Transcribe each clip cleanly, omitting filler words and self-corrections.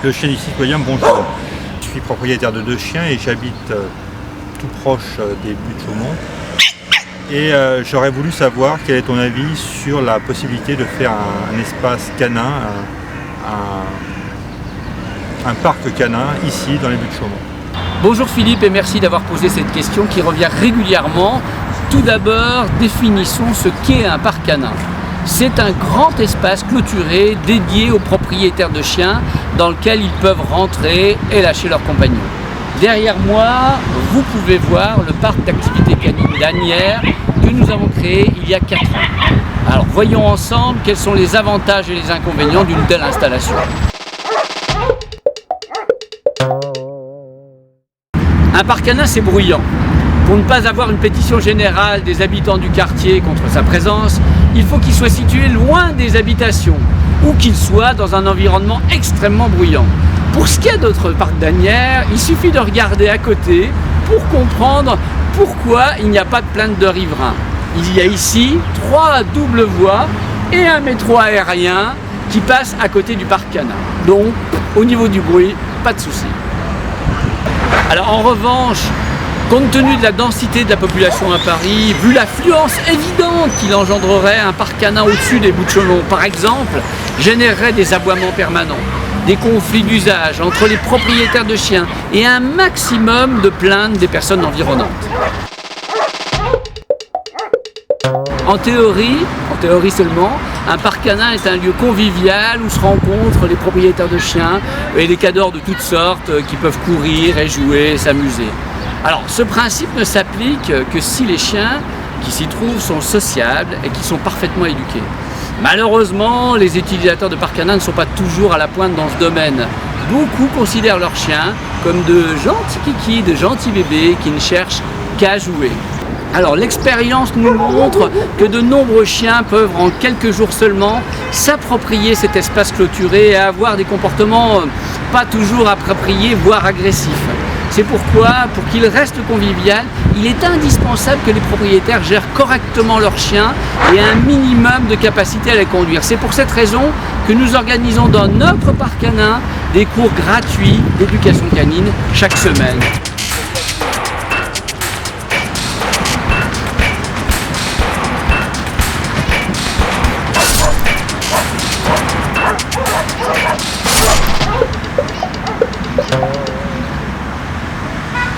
Le chien du citoyen, bonjour. Je suis propriétaire de 2 chiens et j'habite tout proche des buttes de Chaumont. Et j'aurais voulu savoir quel est ton avis sur la possibilité de faire un espace canin, un parc canin ici dans les buttes de Chaumont. Bonjour Philippe et merci d'avoir posé cette question qui revient régulièrement. Tout d'abord, définissons ce qu'est un parc canin. C'est un grand espace clôturé dédié aux propriétaires de chiens dans lequel ils peuvent rentrer et lâcher leurs compagnons. Derrière moi, vous pouvez voir le parc d'activité canine d'Asnières que nous avons créé il y a 4 ans. Alors voyons ensemble quels sont les avantages et les inconvénients d'une telle installation. Un parc canin, c'est bruyant. Pour ne pas avoir une pétition générale des habitants du quartier contre sa présence, il faut qu'il soit situé loin des habitations ou qu'il soit dans un environnement extrêmement bruyant. Pour ce qui est d'autres parcs d'Asnières, il suffit de regarder à côté pour comprendre pourquoi il n'y a pas de plainte de riverains. Il y a ici 3 doubles voies et un métro aérien qui passe à côté du parc canin. Donc, au niveau du bruit, pas de souci. Alors en revanche, compte tenu de la densité de la population à Paris, vu l'affluence évidente qu'il engendrerait un parc canin au-dessus des buttes de Chaumont, par exemple, générerait des aboiements permanents, des conflits d'usage entre les propriétaires de chiens et un maximum de plaintes des personnes environnantes. En théorie seulement, un parc canin est un lieu convivial où se rencontrent les propriétaires de chiens et les cadors de toutes sortes qui peuvent courir et jouer et s'amuser. Alors, ce principe ne s'applique que si les chiens qui s'y trouvent sont sociables et qui sont parfaitement éduqués. Malheureusement, les utilisateurs de parcs canins ne sont pas toujours à la pointe dans ce domaine. Beaucoup considèrent leurs chiens comme de gentils kikis, de gentils bébés qui ne cherchent qu'à jouer. Alors, l'expérience nous montre que de nombreux chiens peuvent, en quelques jours seulement, s'approprier cet espace clôturé et avoir des comportements pas toujours appropriés, voire agressifs. C'est pourquoi, pour qu'il reste convivial, il est indispensable que les propriétaires gèrent correctement leurs chiens et un minimum de capacité à les conduire. C'est pour cette raison que nous organisons dans notre parc canin des cours gratuits d'éducation canine chaque semaine.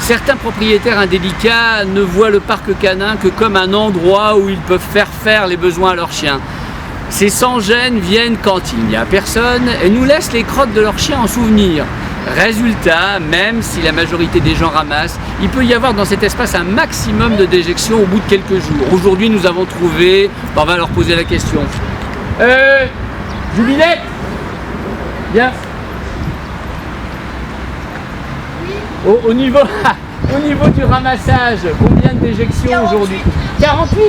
Certains propriétaires indélicats ne voient le parc canin que comme un endroit où ils peuvent faire les besoins à leurs chiens. Ces sans-gêne viennent quand il n'y a personne et nous laissent les crottes de leurs chiens en souvenir. Résultat, même si la majorité des gens ramassent, il peut y avoir dans cet espace un maximum de déjections au bout de quelques jours. Aujourd'hui, nous avons trouvé, on va leur poser la question. Jubilette, viens. Au niveau du ramassage, combien de déjections aujourd'hui? 48.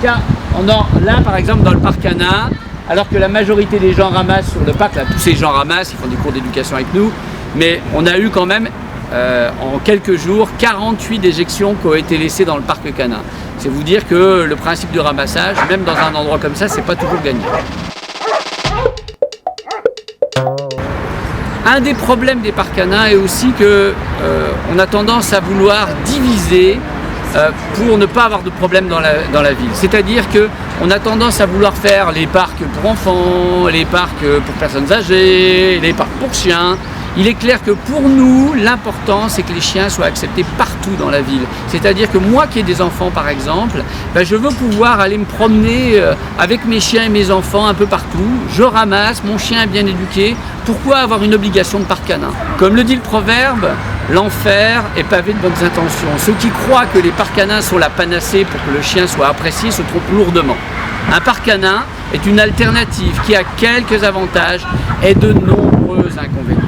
Là, par exemple, dans le parc canin, alors que la majorité des gens ramassent sur le parc, là, tous ces gens ramassent, ils font des cours d'éducation avec nous, mais on a eu quand même, en quelques jours, 48 déjections qui ont été laissées dans le parc canin. C'est vous dire que le principe du ramassage, même dans un endroit comme ça, c'est pas toujours gagné. Un des problèmes des parcs canins est aussi qu'on a tendance à vouloir diviser pour ne pas avoir de problème dans la ville. C'est-à-dire qu'on a tendance à vouloir faire les parcs pour enfants, les parcs pour personnes âgées, les parcs pour chiens. Il est clair que pour nous, l'important c'est que les chiens soient acceptés partout dans la ville. C'est-à-dire que moi qui ai des enfants par exemple, je veux pouvoir aller me promener avec mes chiens et mes enfants un peu partout. Je ramasse, mon chien est bien éduqué. Pourquoi avoir une obligation de parc canin? Comme le dit le proverbe, l'enfer est pavé de bonnes intentions. Ceux qui croient que les parcs canins sont la panacée pour que le chien soit apprécié se trompent lourdement. Un parc canin est une alternative qui a quelques avantages et de nombreux inconvénients.